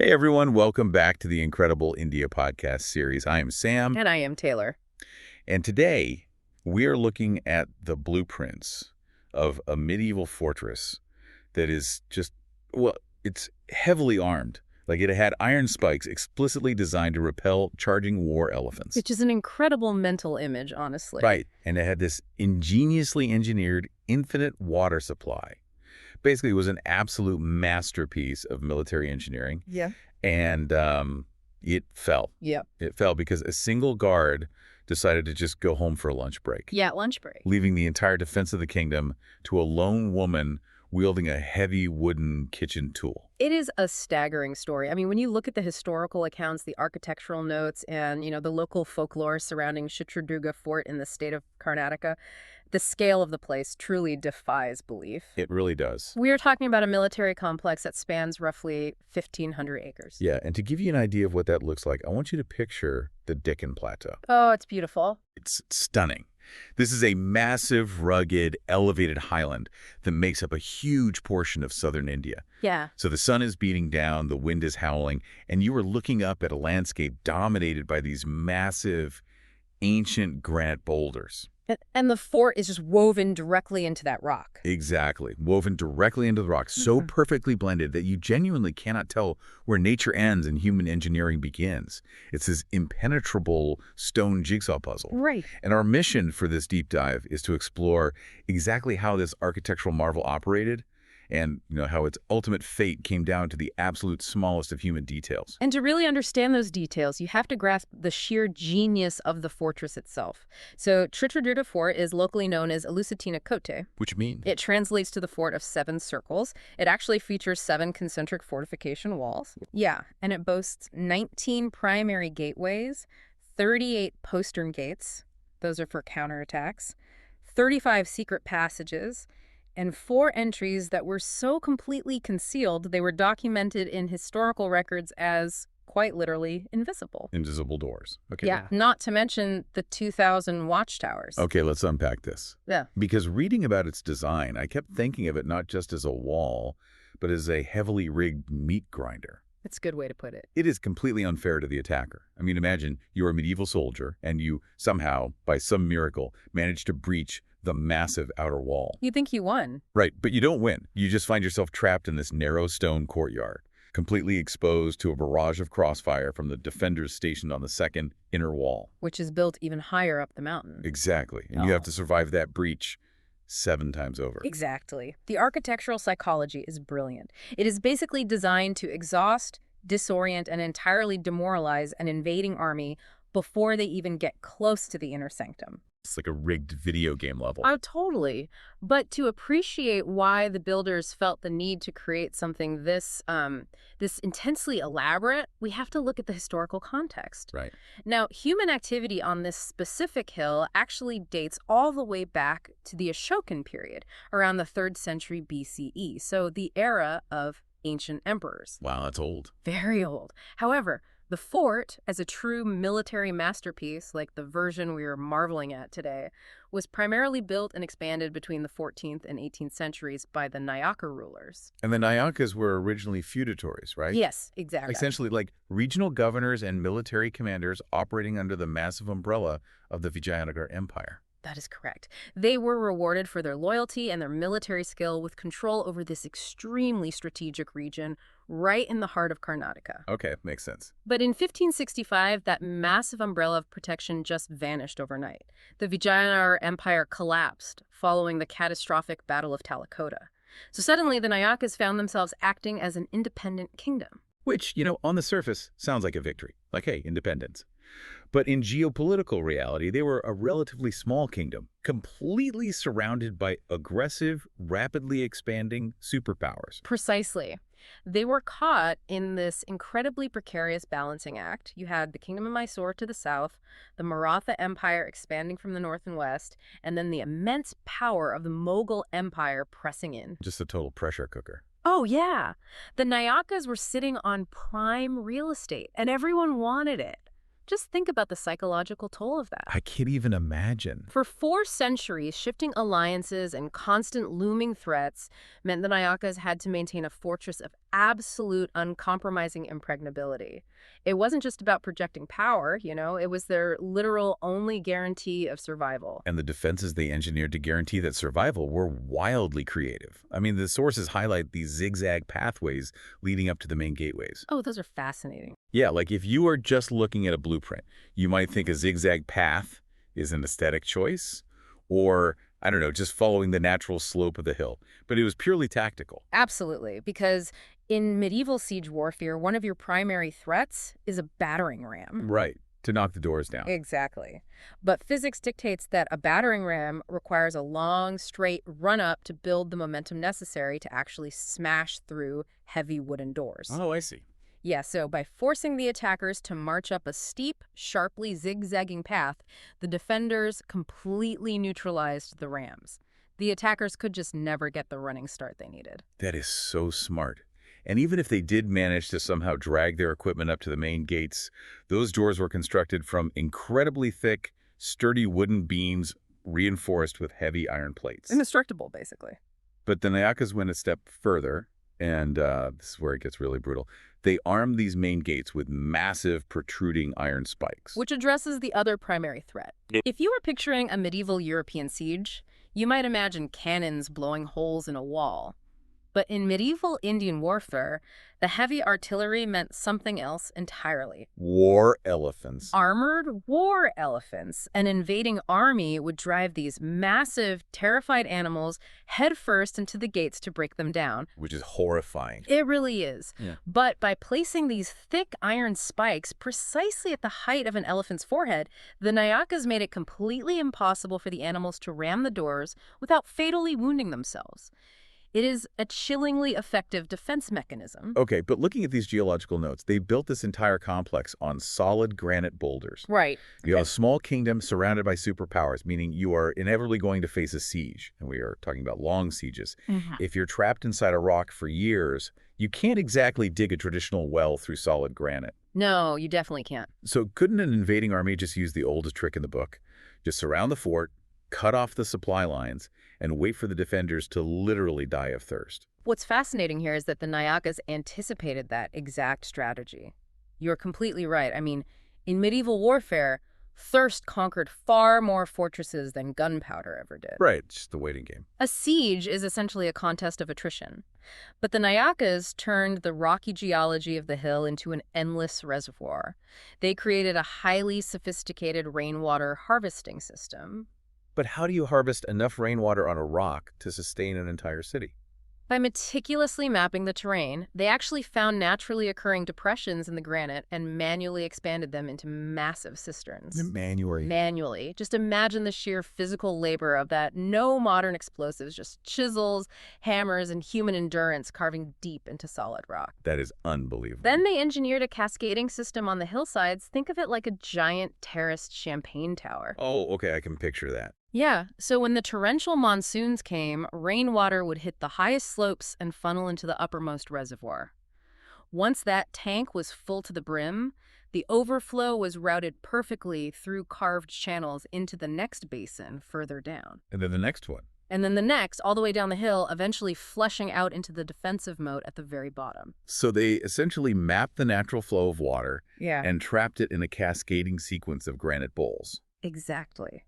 Hey everyone, welcome back to the Incredible India podcast series. I am Sam, And I am Taylor. and today we are looking at the blueprints of a medieval fortress that is just, well, it's heavily armed. Like it had iron spikes explicitly designed to repel charging war elephants. Which is an incredible mental image, honestly. Right, and it had this ingeniously engineered infinite water supply. Basically, it was an absolute masterpiece of military engineering. Yeah. And it fell. Yep. It fell because a single guard decided to just go home for a lunch break, Yeah, lunch break. leaving the entire defense of the kingdom to a lone woman wielding a heavy wooden kitchen tool. It is a staggering story. I mean, when you look at the historical accounts, the architectural notes, and, the local folklore surrounding Chitradurga Fort in the state of Karnataka, the scale of the place truly defies belief. It really does. We are talking about a military complex that spans roughly 1,500 acres. Yeah, and to give you an idea of what that looks like, I want you to picture the Deccan Plateau. Oh, it's beautiful. It's stunning. This is a massive, rugged, elevated highland that makes up a huge portion of southern India. Yeah. So the sun is beating down, the wind is howling, and you are looking up at a landscape dominated by these massive, ancient granite boulders. And the fort is just woven directly into that rock. Exactly. Woven directly into the rock, so perfectly blended that you genuinely cannot tell where nature ends and human engineering begins. It's this impenetrable stone jigsaw puzzle. Right. And our mission for this deep dive is to explore exactly how this architectural marvel operated and how its ultimate fate came down to the absolute smallest of human details. And to really understand those details, you have to grasp the sheer genius of the fortress itself. So Chitradurga Fort is locally known as Elucitina Kote. Which means? It translates to the fort of 7 circles. It actually features 7 concentric fortification walls. Yeah, and it boasts 19 primary gateways, 38 postern gates, those are for counterattacks, 35 secret passages, and 4 entries that were so completely concealed they were documented in historical records as, quite literally, invisible. Invisible doors. Okay. Yeah, not to mention the 2,000 watchtowers. Okay, let's unpack this. Yeah. Because reading about its design, I kept thinking of it not just as a wall, but as a heavily rigged meat grinder. It's a good way to put it. It is completely unfair to the attacker. I mean, imagine you're a medieval soldier and you somehow, by some miracle, manage to breach the massive outer wall. You think you won. Right, but you don't win. You just find yourself trapped in this narrow stone courtyard, completely exposed to a barrage of crossfire from the defenders stationed on the second inner wall. Which is built even higher up the mountain. Exactly, and you have to survive that breach 7 times over. Exactly. The architectural psychology is brilliant. It is basically designed to exhaust, disorient, and entirely demoralize an invading army before they even get close to the inner sanctum. It's like a rigged video game level. Oh, totally. But to appreciate why the builders felt the need to create something this intensely elaborate, we have to look at the historical context. Right. Now, human activity on this specific hill actually dates all the way back to the Ashokan period, around the 3rd century BCE, so the era of ancient emperors. Wow, that's old. Very old. However, the fort, as a true military masterpiece, like the version we are marveling at today, was primarily built and expanded between the 14th and 18th centuries by the Nayaka rulers. And the Nayakas were originally feudatories, right? Yes, exactly. Essentially like regional governors and military commanders operating under the massive umbrella of the Vijayanagar Empire. That is correct. They were rewarded for their loyalty and their military skill with control over this extremely strategic region right in the heart of Karnataka. Okay, makes sense. But in 1565, that massive umbrella of protection just vanished overnight. The Vijayanagar Empire collapsed following the catastrophic Battle of Talikota. So suddenly, the Nayakas found themselves acting as an independent kingdom. Which, on the surface, sounds like a victory. Like, hey, independence. But in geopolitical reality, they were a relatively small kingdom, completely surrounded by aggressive, rapidly expanding superpowers. Precisely. They were caught in this incredibly precarious balancing act. You had the Kingdom of Mysore to the south, the Maratha Empire expanding from the north and west, and then the immense power of the Mughal Empire pressing in. Just a total pressure cooker. Oh, yeah. The Nayakas were sitting on prime real estate, and everyone wanted it. Just think about the psychological toll of that. I can't even imagine. For 4 centuries, shifting alliances and constant looming threats meant the Nayakas had to maintain a fortress of absolute uncompromising impregnability. It wasn't just about projecting power, it was their literal only guarantee of survival. And the defenses they engineered to guarantee that survival were wildly creative. I mean, the sources highlight these zigzag pathways leading up to the main gateways. Oh, those are fascinating. Yeah, like if you are just looking at a blueprint, you might think a zigzag path is an aesthetic choice, or, I don't know, just following the natural slope of the hill. But it was purely tactical. Absolutely, because in medieval siege warfare, one of your primary threats is a battering ram. Right, to knock the doors down. Exactly. But physics dictates that a battering ram requires a long, straight run-up to build the momentum necessary to actually smash through heavy wooden doors. Oh, I see. Yeah, so by forcing the attackers to march up a steep, sharply zigzagging path, the defenders completely neutralized the rams. The attackers could just never get the running start they needed. That is so smart. And even if they did manage to somehow drag their equipment up to the main gates, those doors were constructed from incredibly thick, sturdy wooden beams reinforced with heavy iron plates. Indestructible, basically. But the Nayakas went a step further, and this is where it gets really brutal. They armed these main gates with massive protruding iron spikes. Which addresses the other primary threat. If you were picturing a medieval European siege, you might imagine cannons blowing holes in a wall. But in medieval Indian warfare, the heavy artillery meant something else entirely. War elephants. Armored war elephants. An invading army would drive these massive, terrified animals headfirst into the gates to break them down. Which is horrifying. It really is. Yeah. But by placing these thick iron spikes precisely at the height of an elephant's forehead, the Nayakas made it completely impossible for the animals to ram the doors without fatally wounding themselves. It is a chillingly effective defense mechanism. Okay, but looking at these geological notes, they built this entire complex on solid granite boulders. Right. You have a small kingdom surrounded by superpowers, meaning you are inevitably going to face a siege. And we are talking about long sieges. If you're trapped inside a rock for years, you can't exactly dig a traditional well through solid granite. No, you definitely can't. So couldn't an invading army just use the oldest trick in the book? Just surround the fort, cut off the supply lines, and wait for the defenders to literally die of thirst. What's fascinating here is that the Nayakas anticipated that exact strategy. You're completely right. I mean, in medieval warfare, thirst conquered far more fortresses than gunpowder ever did. Right, it's just the waiting game. A siege is essentially a contest of attrition. But the Nayakas turned the rocky geology of the hill into an endless reservoir. They created a highly sophisticated rainwater harvesting system. But how do you harvest enough rainwater on a rock to sustain an entire city? By meticulously mapping the terrain, they actually found naturally occurring depressions in the granite and manually expanded them into massive cisterns. Manually. Just imagine the sheer physical labor of that. No modern explosives, just chisels, hammers, and human endurance carving deep into solid rock. That is unbelievable. Then they engineered a cascading system on the hillsides. Think of it like a giant terraced champagne tower. Oh, okay, I can picture that. Yeah, so when the torrential monsoons came, rainwater would hit the highest slopes and funnel into the uppermost reservoir. Once that tank was full to the brim, the overflow was routed perfectly through carved channels into the next basin further down. And then the next one. And then the next, all the way down the hill, eventually flushing out into the defensive moat at the very bottom. So they essentially mapped the natural flow of water and trapped it in a cascading sequence of granite bowls. Exactly.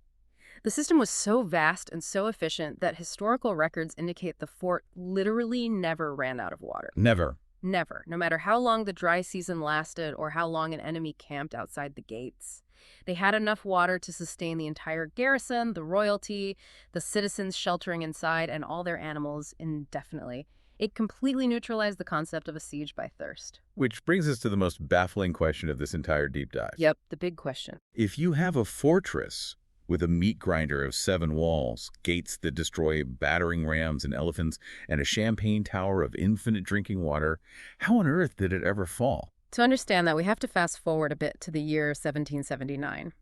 The system was so vast and so efficient that historical records indicate the fort literally never ran out of water. Never. Never. No matter how long the dry season lasted or how long an enemy camped outside the gates. They had enough water to sustain the entire garrison, the royalty, the citizens sheltering inside, and all their animals indefinitely. It completely neutralized the concept of a siege by thirst. Which brings us to the most baffling question of this entire deep dive. Yep, the big question. If you have a fortress with a meat grinder of 7 walls, gates that destroy battering rams and elephants, and a champagne tower of infinite drinking water, how on earth did it ever fall? To understand that, we have to fast forward a bit to the year 1779.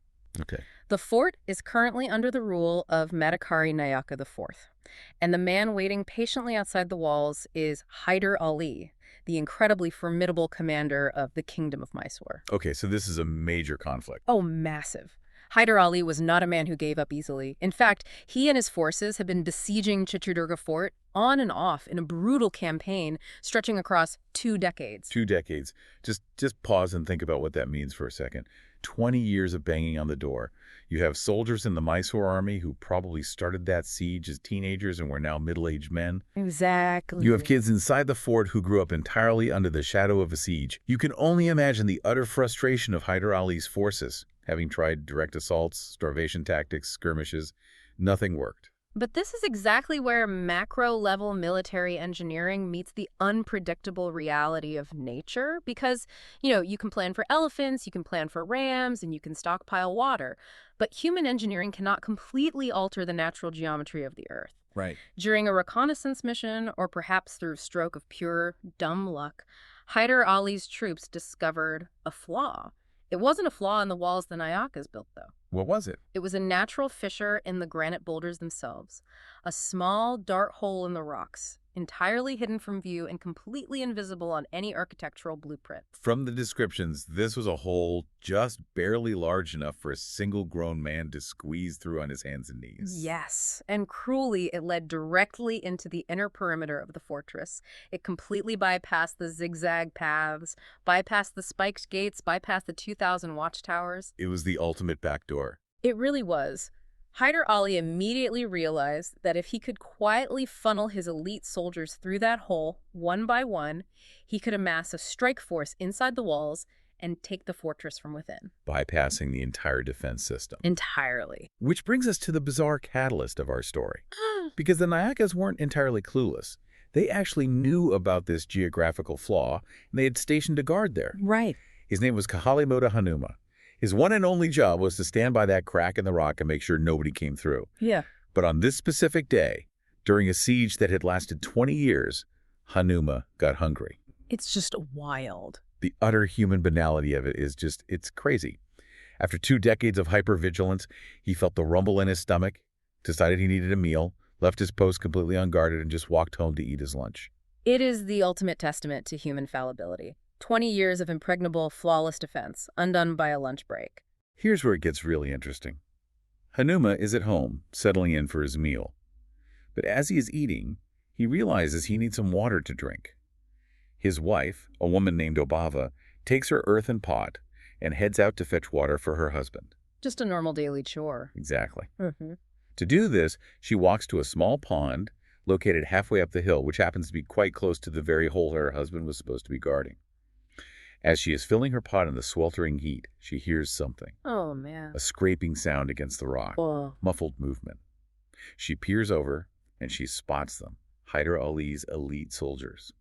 Okay. The fort is currently under the rule of Madikari Nayaka IV, and the man waiting patiently outside the walls is Hyder Ali, the incredibly formidable commander of the Kingdom of Mysore. Okay, so this is a major conflict. Oh, massive. Hyder Ali was not a man who gave up easily. In fact, he and his forces had been besieging Chitradurga Fort on and off in a brutal campaign stretching across 2 decades. 2 decades. Just pause and think about what that means for a second. 20 years of banging on the door. You have soldiers in the Mysore army who probably started that siege as teenagers and were now middle-aged men. Exactly. You have kids inside the fort who grew up entirely under the shadow of a siege. You can only imagine the utter frustration of Hyder Ali's forces, having tried direct assaults, starvation tactics, skirmishes. Nothing worked. But this is exactly where macro-level military engineering meets the unpredictable reality of nature because, you can plan for elephants, you can plan for rams, and you can stockpile water. But human engineering cannot completely alter the natural geometry of the Earth. Right. During a reconnaissance mission, or perhaps through a stroke of pure dumb luck, Hyder Ali's troops discovered a flaw. It wasn't a flaw in the walls the Nayakas built, though. What was it? It was a natural fissure in the granite boulders themselves, a small, dark hole in the rocks, entirely hidden from view and completely invisible on any architectural blueprint. From the descriptions, this was a hole just barely large enough for a single grown man to squeeze through on his hands and knees. Yes, and cruelly, it led directly into the inner perimeter of the fortress. It completely bypassed the zigzag paths, bypassed the spiked gates, bypassed the 2,000 watchtowers. It was the ultimate backdoor. It really was. Hyder Ali immediately realized that if he could quietly funnel his elite soldiers through that hole, one by one, he could amass a strike force inside the walls and take the fortress from within. Bypassing the entire defense system. Entirely. Which brings us to the bizarre catalyst of our story. Because the Nayakas weren't entirely clueless. They actually knew about this geographical flaw, and they had stationed a guard there. Right. His name was Kahalimoda Hanuma. His one and only job was to stand by that crack in the rock and make sure nobody came through. Yeah. But on this specific day, during a siege that had lasted 20 years, Hanuma got hungry. It's just wild. The utter human banality of it is it's crazy. After 2 decades of hypervigilance, he felt the rumble in his stomach, decided he needed a meal, left his post completely unguarded, and just walked home to eat his lunch. It is the ultimate testament to human fallibility. 20 years of impregnable, flawless defense, undone by a lunch break. Here's where it gets really interesting. Hanuma is at home, settling in for his meal. But as he is eating, he realizes he needs some water to drink. His wife, a woman named Obavva, takes her earthen pot and heads out to fetch water for her husband. Just a normal daily chore. Exactly. Mm-hmm. To do this, she walks to a small pond located halfway up the hill, which happens to be quite close to the very hole her husband was supposed to be guarding. As she is filling her pot in the sweltering heat, she hears something. Oh, man. A scraping sound against the rock. Whoa. Muffled movement. She peers over, and she spots them, Hyder Ali's elite soldiers,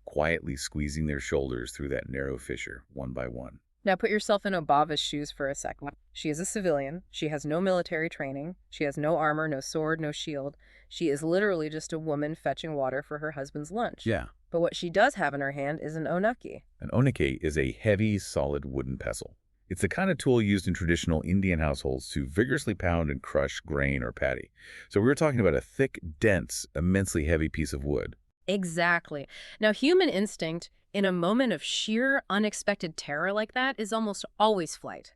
quietly squeezing their shoulders through that narrow fissure, one by one. Now put yourself in Obavva's shoes for a second. She is a civilian. She has no military training. She has no armor, no sword, no shield. She is literally just a woman fetching water for her husband's lunch. Yeah. But what she does have in her hand is an onaki. An onaki is a heavy, solid wooden pestle. It's the kind of tool used in traditional Indian households to vigorously pound and crush grain or paddy. So we were talking about a thick, dense, immensely heavy piece of wood. Exactly. Now, human instinct in a moment of sheer, unexpected terror like that is almost always flight.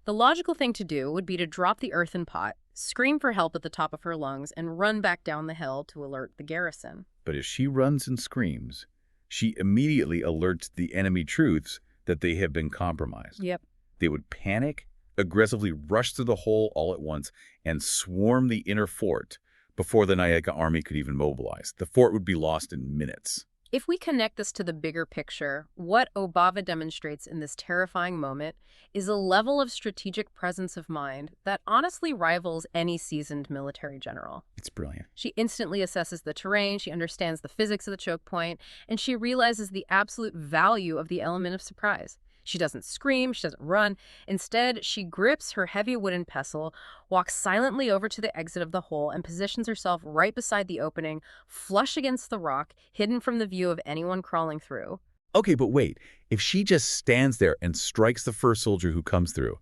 The logical thing to do would be to drop the earthen pot, scream for help at the top of her lungs, and run back down the hill to alert the garrison. But as she runs and screams, she immediately alerts the enemy troops that they have been compromised. Yep. They would panic, aggressively rush through the hole all at once, and swarm the inner fort before the Nayaka army could even mobilize. The fort would be lost in minutes. If we connect this to the bigger picture, what Obavva demonstrates in this terrifying moment is a level of strategic presence of mind that honestly rivals any seasoned military general. It's brilliant. She instantly assesses the terrain, she understands the physics of the choke point, and she realizes the absolute value of the element of surprise. She doesn't scream, she doesn't run. Instead, she grips her heavy wooden pestle, walks silently over to the exit of the hole, and positions herself right beside the opening, flush against the rock, hidden from the view of anyone crawling through. Okay, but wait. If she just stands there and strikes the first soldier who comes through,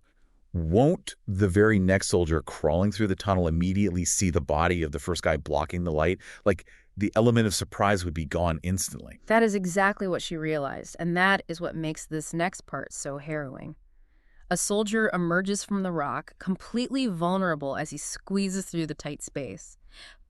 won't the very next soldier crawling through the tunnel immediately see the body of the first guy blocking the light? Like, the element of surprise would be gone instantly. That is exactly what she realized, and that is what makes this next part so harrowing. A soldier emerges from the rock, completely vulnerable as he squeezes through the tight space.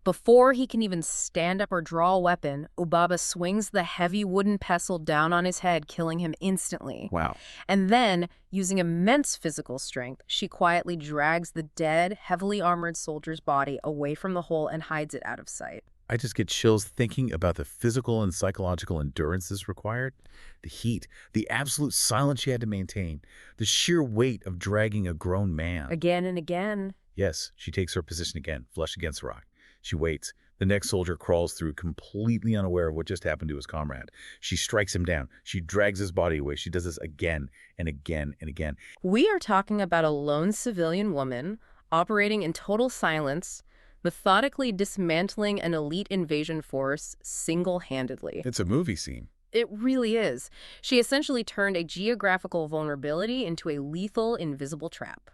Before he can even stand up or draw a weapon, Obavva swings the heavy wooden pestle down on his head, killing him instantly. Wow. And then, using immense physical strength, she quietly drags the dead, heavily armored soldier's body away from the hole and hides it out of sight. I just get chills thinking about the physical and psychological endurance this required. The heat, the absolute silence she had to maintain, the sheer weight of dragging a grown man. Again and again. Yes, she takes her position again, flush against the rock. She waits. The next soldier crawls through, completely unaware of what just happened to his comrade. She strikes him down. She drags his body away. She does this again and again and again. We are talking about a lone civilian woman operating in total silence, methodically dismantling an elite invasion force single-handedly. It's a movie scene. It really is. She essentially turned a geographical vulnerability into a lethal, invisible trap.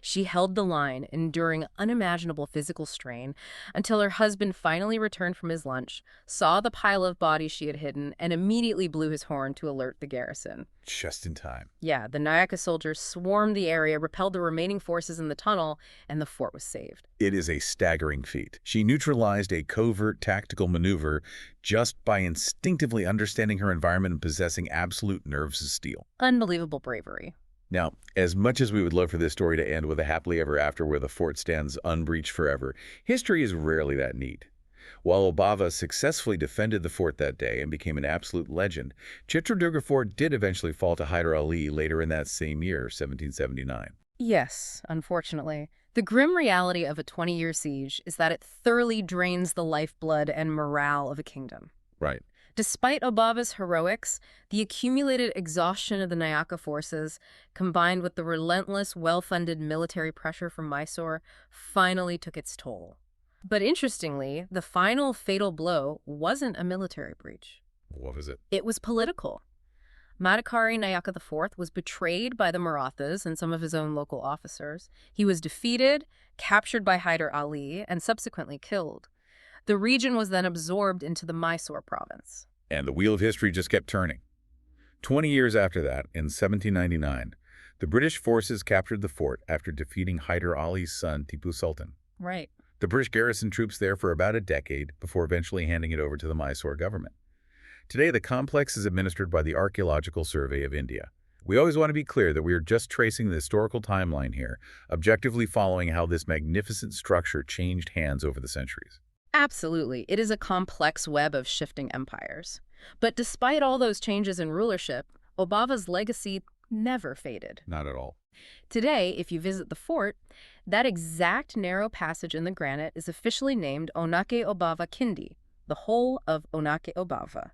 She held the line, enduring unimaginable physical strain, until her husband finally returned from his lunch, saw the pile of bodies she had hidden, and immediately blew his horn to alert the garrison. Just in time. Yeah, the Nayaka soldiers swarmed the area, repelled the remaining forces in the tunnel, and the fort was saved. It is a staggering feat. She neutralized a covert tactical maneuver just by instinctively understanding her environment and possessing absolute nerves of steel. Unbelievable bravery. Now, as much as we would love for this story to end with a happily ever after where the fort stands unbreached forever, history is rarely that neat. While Obavva successfully defended the fort that day and became an absolute legend, Chitradurga Fort did eventually fall to Hyder Ali later in that same year, 1779. Yes, unfortunately. The grim reality of a 20-year siege is that it thoroughly drains the lifeblood and morale of a kingdom. Right. Despite Obavva's heroics, the accumulated exhaustion of the Nayaka forces, combined with the relentless, well-funded military pressure from Mysore, finally took its toll. But interestingly, the final fatal blow wasn't a military breach. What was it? It was political. Madikari Nayaka IV was betrayed by the Marathas and some of his own local officers. He was defeated, captured by Hyder Ali, and subsequently killed. The region was then absorbed into the Mysore province. And the wheel of history just kept turning. 20 years after that, in 1799, the British forces captured the fort after defeating Hyder Ali's son, Tipu Sultan. Right. The British garrisoned troops there for about a decade before eventually handing it over to the Mysore government. Today, the complex is administered by the Archaeological Survey of India. We always want to be clear that we are just tracing the historical timeline here, objectively following how this magnificent structure changed hands over the centuries. Absolutely. It is a complex web of shifting empires. But despite all those changes in rulership, Obavva's legacy never faded. Not at all. Today, if you visit the fort, that exact narrow passage in the granite is officially named Onake Obavva Kindi, the whole of Onake Obavva.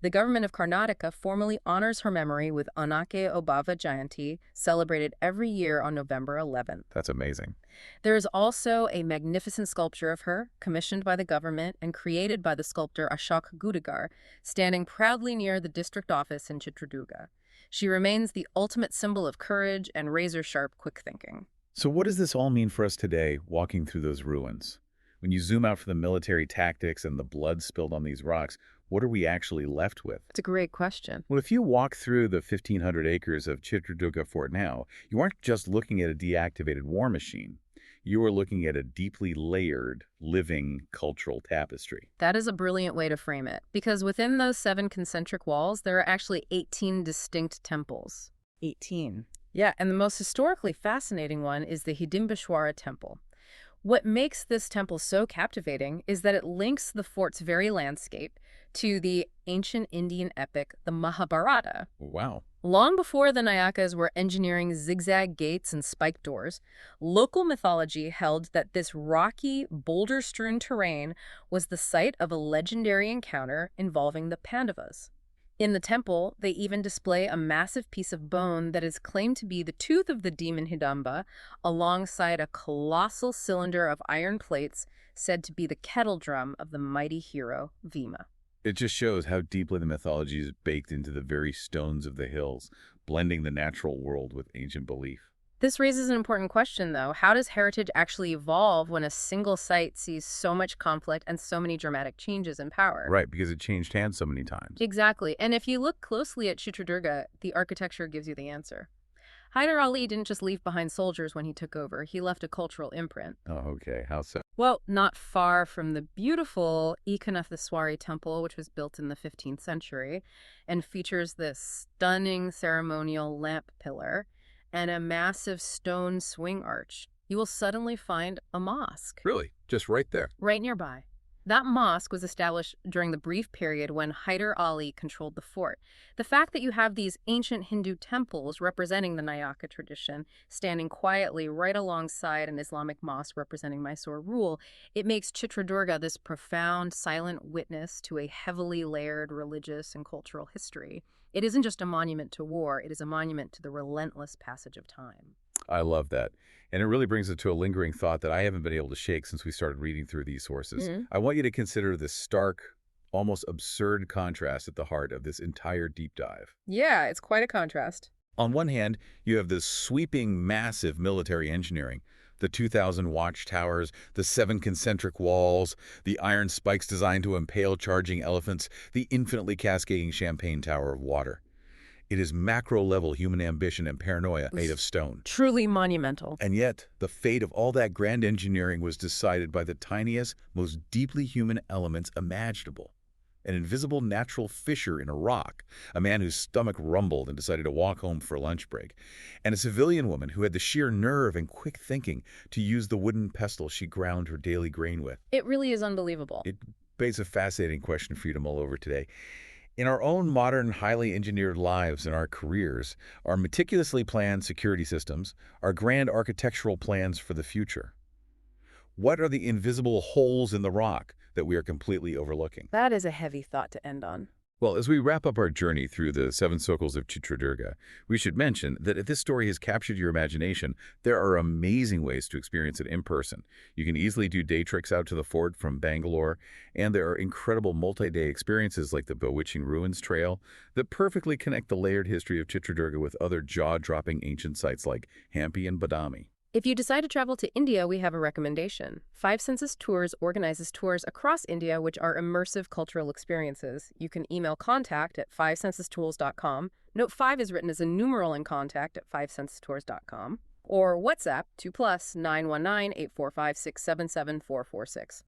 The government of Karnataka formally honors her memory with Onake Obavva Jayanti, celebrated every year on November 11th. That's amazing. There is also a magnificent sculpture of her, commissioned by the government and created by the sculptor Ashok Gudigar, standing proudly near the district office in Chitradurga. She remains the ultimate symbol of courage and razor-sharp quick thinking. So what does this all mean for us today, walking through those ruins? When you zoom out from the military tactics and the blood spilled on these rocks, what are we actually left with? It's a great question. Well, if you walk through the 1,500 acres of Chitradurga Fort now, you aren't just looking at a deactivated war machine. You are looking at a deeply layered, living cultural tapestry. That is a brilliant way to frame it, because within those 7 concentric walls, there are actually 18 distinct temples. 18. Yeah, and the most historically fascinating one is the Hidimbeshwara Temple. What makes this temple so captivating is that it links the fort's very landscape to the ancient Indian epic, the Mahabharata. Wow. Long before the Nayakas were engineering zigzag gates and spiked doors, local mythology held that this rocky, boulder-strewn terrain was the site of a legendary encounter involving the Pandavas. In the temple, they even display a massive piece of bone that is claimed to be the tooth of the demon Hidamba, alongside a colossal cylinder of iron plates said to be the kettle drum of the mighty hero Bhima. It just shows how deeply the mythology is baked into the very stones of the hills, blending the natural world with ancient belief. This raises an important question, though. How does heritage actually evolve when a single site sees so much conflict and so many dramatic changes in power? Right, because it changed hands so many times. Exactly. And if you look closely at Chitradurga, the architecture gives you the answer. Hyder Ali didn't just leave behind soldiers when he took over. He left a cultural imprint. Oh, okay. How so? Well, not far from the beautiful Ikonatheswari temple, which was built in the 15th century and features this stunning ceremonial lamp pillar and a massive stone swing arch, you will suddenly find a mosque Really? Just right there? right nearby. That mosque was established during the brief period when Hyder Ali controlled the fort. The fact that you have these ancient Hindu temples representing the Nayaka tradition standing quietly right alongside an Islamic mosque representing Mysore rule, it makes Chitradurga this profound, silent witness to a heavily layered religious and cultural history. It isn't just a monument to war, it is a monument to the relentless passage of time. I love that. And it really brings it to a lingering thought that I haven't been able to shake since we started reading through these sources. I want you to consider this stark, almost absurd contrast at the heart of this entire deep dive. Yeah, it's quite a contrast. On one hand, you have this sweeping, massive military engineering, the 2,000 watchtowers, the 7 concentric walls, the iron spikes designed to impale charging elephants, the infinitely cascading champagne tower of water. It is macro-level human ambition and paranoia made of stone. Truly monumental. And yet, the fate of all that grand engineering was decided by the tiniest, most deeply human elements imaginable. An invisible natural fissure in a rock, a man whose stomach rumbled and decided to walk home for a lunch break, and a civilian woman who had the sheer nerve and quick thinking to use the wooden pestle she ground her daily grain with. It really is unbelievable. It begs a fascinating question for you to mull over today. In our own modern, highly engineered lives and our careers, our meticulously planned security systems, our grand architectural plans for the future, what are the invisible holes in the rock that we are completely overlooking? That is a heavy thought to end on. Well, as we wrap up our journey through the 7 circles of Chitradurga, we should mention that if this story has captured your imagination, there are amazing ways to experience it in person. You can easily do day trips out to the fort from Bangalore, and there are incredible multi-day experiences like the Bewitching Ruins Trail that perfectly connect the layered history of Chitradurga with other jaw-dropping ancient sites like Hampi and Badami. If you decide to travel to India, we have a recommendation. 5 Senses Tours organizes tours across India, which are immersive cultural experiences. You can email contact at 5sensestours.com. Note 5 is written as a numeral in contact at 5sensestours.com. Or WhatsApp 2+919 845 677 446.